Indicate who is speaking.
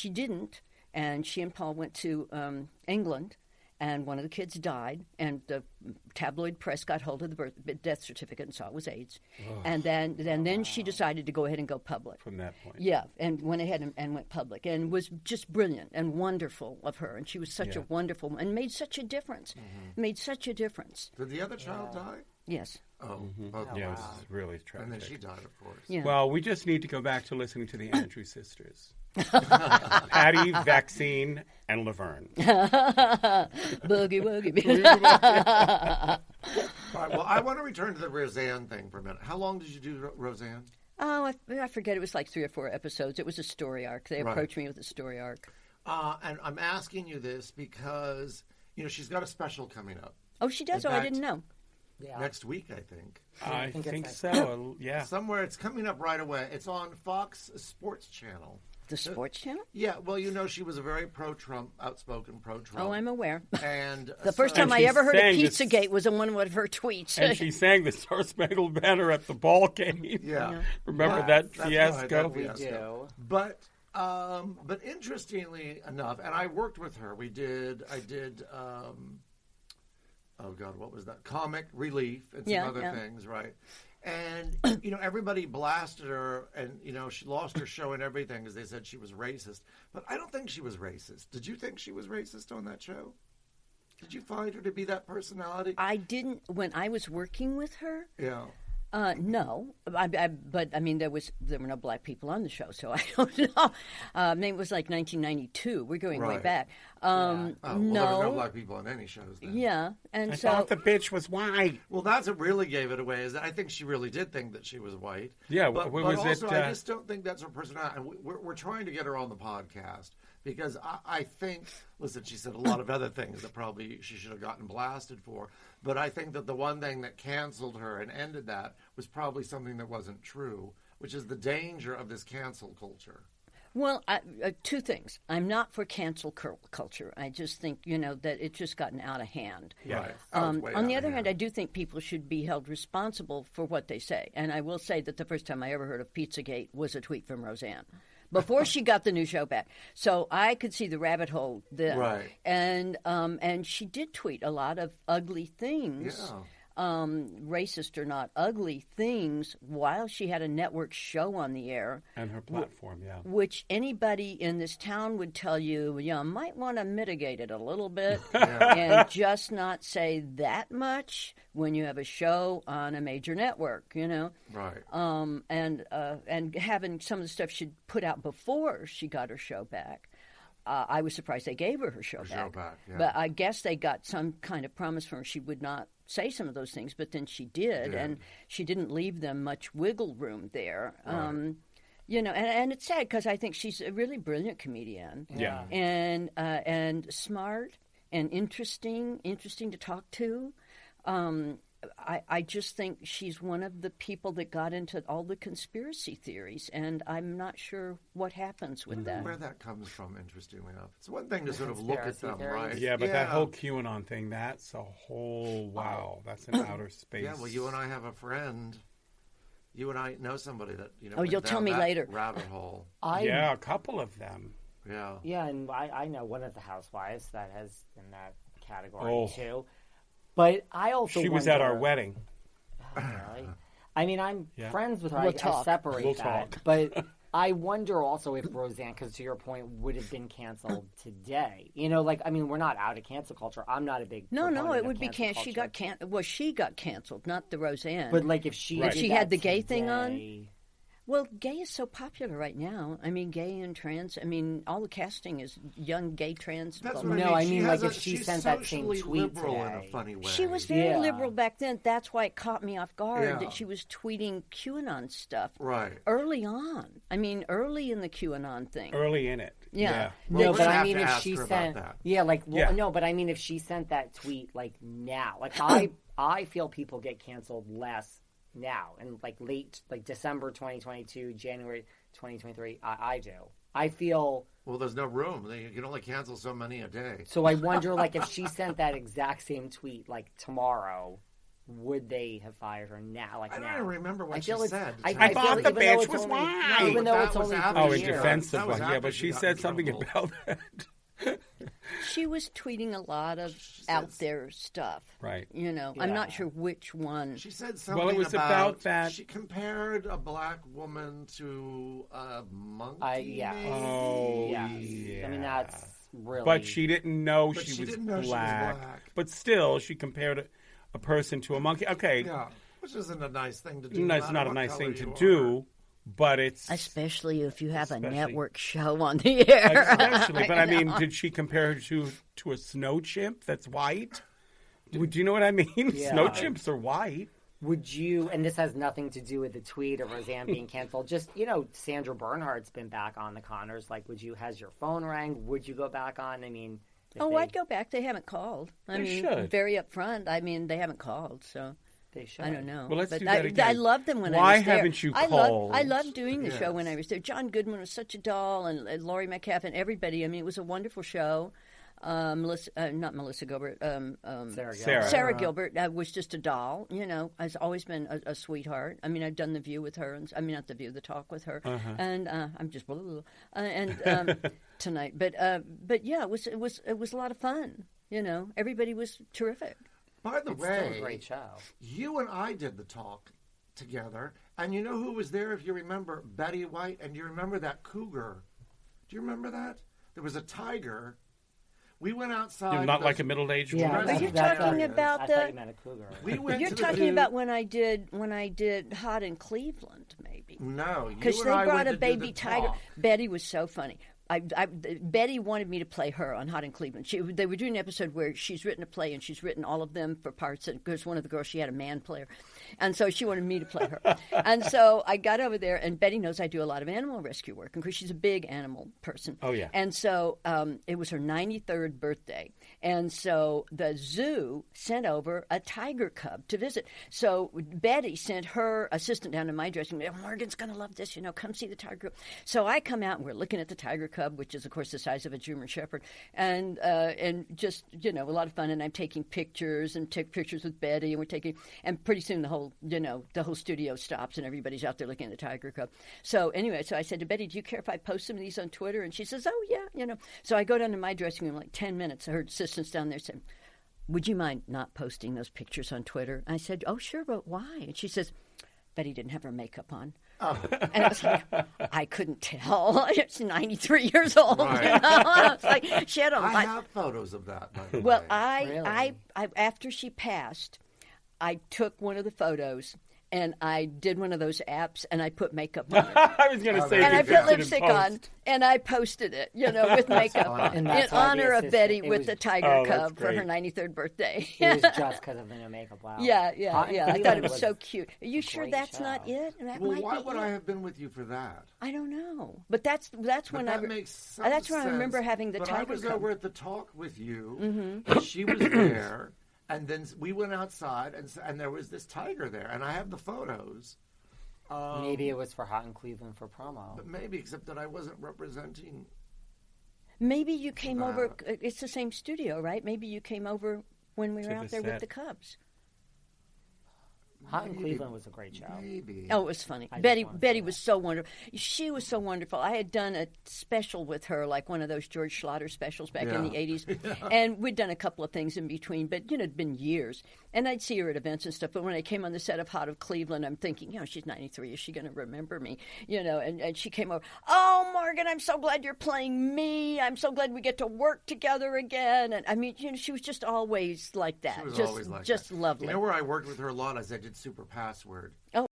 Speaker 1: she didn't, and she and Paul went to England, and one of the kids died, and the tabloid press got hold of the death certificate and saw it was AIDS. Oh. And then she decided to go ahead and go public.
Speaker 2: From that point.
Speaker 1: Yeah, and went ahead and went public, and was just brilliant and wonderful of her. And she was such a wonderful, and made such a difference. Mm-hmm. Made such a difference.
Speaker 3: Did the other child die?
Speaker 1: Yes.
Speaker 3: Oh,
Speaker 2: yeah, it was really tragic.
Speaker 3: And then she died, of course.
Speaker 1: Yeah.
Speaker 2: Well, we just need to go back to listening to the Andrews sisters. Patty, Vaccine, and Laverne.
Speaker 1: Boogie woogie.
Speaker 3: All right, well, I want to return to the Roseanne thing for a minute. How long did you do Roseanne?
Speaker 1: Oh, I forget. It was like 3 or 4 episodes. It was a story arc. They approached me with a story arc.
Speaker 3: And I'm asking you this because, she's got a special coming up.
Speaker 1: Oh, she does? I didn't know.
Speaker 4: Yeah.
Speaker 3: Next week, I think.
Speaker 2: I think so, yeah.
Speaker 3: Somewhere, it's coming up right away. It's on Fox Sports Channel.
Speaker 1: The sports channel?
Speaker 3: Yeah, well, she was a very pro-Trump, outspoken pro-Trump.
Speaker 1: Oh, I'm aware.
Speaker 3: And
Speaker 1: the first time I ever heard of Pizzagate was in one of her tweets.
Speaker 2: And she sang the Star Spangled Banner at the ball game.
Speaker 3: Yeah.
Speaker 2: Remember that fiasco?
Speaker 4: We do.
Speaker 3: But interestingly enough, and I worked with her. I did. Oh God, what was that? Comic Relief and some other things, right? And everybody blasted her, and she lost her show and everything because they said she was racist. But I don't think she was racist. Did you think she was racist on that show? Did you find her to be that personality?
Speaker 1: I didn't when I was working with her.
Speaker 3: Yeah.
Speaker 1: No, but I mean there were no black people on the show, so I don't know. Maybe it was like 1992. We're going way back.
Speaker 3: Well,
Speaker 1: no,
Speaker 3: there were no black people on any shows then.
Speaker 1: Yeah, and
Speaker 2: I thought the bitch was white.
Speaker 3: Well, that's what really gave it away. Is that I think she really did think that she was white.
Speaker 2: Yeah,
Speaker 3: but
Speaker 2: was
Speaker 3: also
Speaker 2: it?
Speaker 3: I just don't think that's her personality. And we're trying to get her on the podcast. Because I think, listen, she said a lot of other things that probably she should have gotten blasted for. But I think that the one thing that canceled her and ended that was probably something that wasn't true, which is the danger of this cancel culture.
Speaker 1: Well, 2 things. I'm not for cancel culture. I just think, that it's just gotten out of hand.
Speaker 3: Yeah.
Speaker 1: On the other hand, I do think people should be held responsible for what they say. And I will say that the first time I ever heard of Pizzagate was a tweet from Roseanne. Before she got the new show back. So I could see the rabbit hole then.
Speaker 3: Right.
Speaker 1: And she did tweet a lot of ugly things.
Speaker 3: Yeah.
Speaker 1: Racist or not, ugly things while she had a network show on the air.
Speaker 2: And her platform,
Speaker 1: Which anybody in this town would tell you, might want to mitigate it a little bit
Speaker 3: Yeah.
Speaker 1: and just not say that much when you have a show on a major network,
Speaker 3: Right.
Speaker 1: And having some of the stuff she'd put out before she got her show back. I was surprised they gave her show back.
Speaker 3: Yeah.
Speaker 1: But I guess they got some kind of promise from her she would not say some of those things, but then she did, and she didn't leave them much wiggle room there.
Speaker 3: Right.
Speaker 1: And it's sad because I think she's a really brilliant comedian.
Speaker 2: Yeah.
Speaker 1: And smart and interesting to talk to. I just think she's one of the people that got into all the conspiracy theories, and I'm not sure what happens with that.
Speaker 3: Where that comes from, interestingly enough. It's one thing to sort of look at them, right?
Speaker 2: Yeah, but that whole QAnon thing, that's a whole, that's an outer space.
Speaker 3: Yeah, well, you and I have a friend. You and I know somebody that,
Speaker 1: you'll tell me later.
Speaker 3: Rabbit hole.
Speaker 2: Yeah, a couple of them.
Speaker 3: Yeah.
Speaker 4: Yeah, and I know one of the housewives that has in that category, too. But I also
Speaker 2: She was at our wedding.
Speaker 4: Oh, really? I mean, I'm friends with her.
Speaker 1: We'll
Speaker 4: I
Speaker 1: talk.
Speaker 4: separate
Speaker 2: We'll
Speaker 4: that.
Speaker 2: talk.
Speaker 4: But I wonder also if Roseanne, because to your point, would have been canceled today. We're not out of cancel culture. I'm not a big
Speaker 1: No, it would be
Speaker 4: cancel
Speaker 1: she got she got canceled, not the Roseanne.
Speaker 4: But if she did
Speaker 1: she
Speaker 4: that
Speaker 1: had the gay
Speaker 4: today,
Speaker 1: thing on. Well, gay is so popular right now. I mean, gay and trans. I mean, all the casting is young gay trans.
Speaker 3: That's
Speaker 1: women.
Speaker 3: what I mean.
Speaker 4: if she sent that same tweet
Speaker 3: liberal
Speaker 4: today.
Speaker 3: in a funny way.
Speaker 1: She was very liberal back then. That's why it caught me off guard that she was tweeting QAnon stuff early on. I mean, early in the QAnon thing.
Speaker 2: Early in it.
Speaker 1: Yeah.
Speaker 3: Well,
Speaker 4: but I
Speaker 3: mean,
Speaker 4: if she sent, no, but I mean, if she sent that tweet now, I feel people get canceled less now and late December 2022, January 2023. I do. I feel
Speaker 3: there's no room. You can only cancel so many a day.
Speaker 4: So I wonder if she sent that exact same tweet tomorrow, would they have fired her now? Like
Speaker 3: I
Speaker 4: now?
Speaker 3: don't even remember what
Speaker 4: I
Speaker 3: she
Speaker 4: feel it's-
Speaker 3: said.
Speaker 2: I
Speaker 4: feel
Speaker 2: thought
Speaker 4: like
Speaker 2: the
Speaker 4: even though
Speaker 2: bitch
Speaker 4: it's
Speaker 2: was
Speaker 4: only-
Speaker 2: white.
Speaker 4: Even though
Speaker 3: That
Speaker 4: it's
Speaker 3: was
Speaker 4: only
Speaker 3: after
Speaker 4: 3
Speaker 2: Oh, in
Speaker 3: she
Speaker 4: years.
Speaker 2: defense
Speaker 3: That
Speaker 2: of
Speaker 3: was
Speaker 2: yeah,
Speaker 3: after
Speaker 2: but
Speaker 3: she
Speaker 2: she
Speaker 3: got
Speaker 2: said
Speaker 3: in
Speaker 2: something
Speaker 3: trouble.
Speaker 2: about that.
Speaker 1: She was tweeting a lot of out there stuff.
Speaker 2: Right.
Speaker 1: I'm
Speaker 4: Yeah.
Speaker 1: not sure which one.
Speaker 3: She said something
Speaker 2: Well, it was about that.
Speaker 3: She compared a black woman to a monkey.
Speaker 4: Yes.
Speaker 3: maybe?
Speaker 2: Oh,
Speaker 4: Yes.
Speaker 2: yeah.
Speaker 4: I mean, that's really.
Speaker 2: But she didn't know
Speaker 3: But
Speaker 2: she
Speaker 3: she
Speaker 2: was
Speaker 3: didn't know she was
Speaker 2: black.
Speaker 3: black.
Speaker 2: But still, she compared a person to a monkey. Okay,
Speaker 3: Yeah, which isn't a nice thing to do.
Speaker 2: no,
Speaker 3: no
Speaker 2: it's
Speaker 3: matter
Speaker 2: not a
Speaker 3: what
Speaker 2: nice
Speaker 3: color
Speaker 2: thing to
Speaker 3: you
Speaker 2: do, but it's
Speaker 1: Especially if you have a
Speaker 2: Especially-
Speaker 1: network show on the air.
Speaker 2: especially. But I mean, did she compare her to a snow chimp that's white? Do you know what I mean?
Speaker 4: Yeah.
Speaker 2: Snow chimps are white.
Speaker 4: Would you, and this has nothing to do with the tweet or Roseanne being canceled, just, Sandra Bernhard's been back on the Connors. Like, has your phone rang? Would you go back on? I mean, if
Speaker 1: Oh,
Speaker 4: they,
Speaker 1: I'd go back. They haven't called. I
Speaker 2: They
Speaker 1: mean,
Speaker 2: should.
Speaker 1: very upfront. I mean, they haven't called, so
Speaker 4: they should.
Speaker 1: I don't know.
Speaker 2: Well, let's
Speaker 1: But
Speaker 2: do that again.
Speaker 1: I loved them when
Speaker 2: Why
Speaker 1: I was there.
Speaker 2: haven't you
Speaker 1: I
Speaker 2: called?
Speaker 1: loved doing the show when
Speaker 3: Yes.
Speaker 1: I was there. John Goodman was such a doll, and Laurie Metcalf, and everybody. I mean, it was a wonderful show. Not Melissa Gilbert. Sarah Gilbert was just a doll. Has always been a sweetheart. I mean, I've done The View with her, not The View, The Talk with her, and I'm just blah, blah, blah. And tonight. But yeah, it was a lot of fun. Everybody was terrific.
Speaker 3: By the
Speaker 4: It's
Speaker 3: way,
Speaker 4: still a great show.
Speaker 3: you and I did the talk together, and you know who was there? If you remember, Betty White, and you remember that cougar? Do you remember that? There was a tiger. We went outside.
Speaker 2: You're not like a middle-aged woman.
Speaker 3: Are you
Speaker 1: talking about
Speaker 4: I
Speaker 1: the-
Speaker 4: thought you meant a cougar.
Speaker 3: We went
Speaker 1: You're
Speaker 3: to the
Speaker 1: talking
Speaker 3: zoo.
Speaker 1: about when I did Hot in Cleveland, maybe.
Speaker 3: No, you
Speaker 1: Because
Speaker 3: and
Speaker 1: they
Speaker 3: I
Speaker 1: brought
Speaker 3: went
Speaker 1: a
Speaker 3: to do
Speaker 1: baby
Speaker 3: the
Speaker 1: tiger.
Speaker 3: talk.
Speaker 1: Betty was so funny. Betty wanted me to play her on Hot in Cleveland. They were doing an episode where she's written a play and she's written all of them for parts. Because one of the girls, she had a man player. And so she wanted me to play her. And so I got over there, and Betty knows I do a lot of animal rescue work. And because she's a big animal person.
Speaker 2: Oh, yeah.
Speaker 1: And so it was her 93rd birthday. And so the zoo sent over a tiger cub to visit. So Betty sent her assistant down to my dressing room. Morgan's going to love this, come see the tiger cub. So I come out, and we're looking at the tiger cub, which is, of course, the size of a German Shepherd, and just, a lot of fun. And I'm taking pictures and take pictures with Betty, and pretty soon the whole studio stops, and everybody's out there looking at the tiger cub. So anyway, I said to Betty, do you care if I post some of these on Twitter? And she says, oh, yeah, So I go down to my dressing room, like 10 minutes. Her assistant's down there saying, would you mind not posting those pictures on Twitter? I said, oh, sure, but why? And she says, Betty didn't have her makeup on. Oh. And I was like, I couldn't tell. She's 93 years old.
Speaker 3: Right.
Speaker 1: I was like, she had
Speaker 3: I have photos of that, by the
Speaker 1: Well,
Speaker 3: way.
Speaker 1: I after she passed, I took one of the photos and I did one of those apps and I put makeup on it.
Speaker 2: I was going to say,
Speaker 1: And I
Speaker 2: you
Speaker 1: put
Speaker 2: did it in
Speaker 1: lipstick
Speaker 2: post.
Speaker 1: on, and I posted it, with makeup on,
Speaker 4: And
Speaker 1: in
Speaker 4: that's why the
Speaker 1: honor of
Speaker 4: assistant-
Speaker 1: Betty
Speaker 4: it
Speaker 1: with
Speaker 4: was-
Speaker 1: the tiger
Speaker 2: Oh, that's
Speaker 1: cub for her
Speaker 2: great.
Speaker 1: 93rd birthday.
Speaker 4: It was just because of the no makeup. Wow.
Speaker 1: Yeah.
Speaker 4: Hot in
Speaker 1: I thought it
Speaker 4: Cleveland
Speaker 1: was so cute. Are you
Speaker 4: a
Speaker 1: sure
Speaker 4: great
Speaker 1: that's
Speaker 4: show.
Speaker 1: not it? That
Speaker 3: Well,
Speaker 1: might
Speaker 3: why
Speaker 1: be
Speaker 3: would
Speaker 1: it.
Speaker 3: I have been with you for that?
Speaker 1: I don't know, but that's
Speaker 3: But
Speaker 1: when
Speaker 3: that makes some
Speaker 1: that's when I remember
Speaker 3: sense.
Speaker 1: having the
Speaker 3: but
Speaker 1: tiger
Speaker 3: I was
Speaker 1: cub.
Speaker 3: over at the talk with you. And she was there, and then we went outside, and there was this tiger there, and I have the photos.
Speaker 4: Maybe it was for Hot in Cleveland for promo.
Speaker 3: But maybe, except that I wasn't representing.
Speaker 1: Maybe you came over. It's the same studio, right? Maybe you came over when we were
Speaker 2: To
Speaker 1: out
Speaker 2: the
Speaker 1: there with
Speaker 2: set.
Speaker 1: the Cubs.
Speaker 4: Hot in Cleveland was a great show.
Speaker 3: Maybe.
Speaker 1: Oh, it was funny.
Speaker 4: I just
Speaker 1: Betty
Speaker 4: wanna say
Speaker 1: Betty
Speaker 4: that.
Speaker 1: was so wonderful. She was so wonderful. I had done a special with her, like one of those George Schlatter specials back in the
Speaker 3: Yeah.
Speaker 1: 80s. And we'd done a couple of things in between, but, it'd been years. And I'd see her at events and stuff. But when I came on the set of Hot of Cleveland, I'm thinking, she's 93. Is she going to remember me? And she came over. Oh, Morgan, I'm so glad you're playing me. I'm so glad we get to work together again. And I mean, she was just always like that.
Speaker 3: She was
Speaker 1: just,
Speaker 3: always like
Speaker 1: just
Speaker 3: that.
Speaker 1: lovely.
Speaker 3: You know where I worked with her a lot? I did Super Password.
Speaker 1: Oh,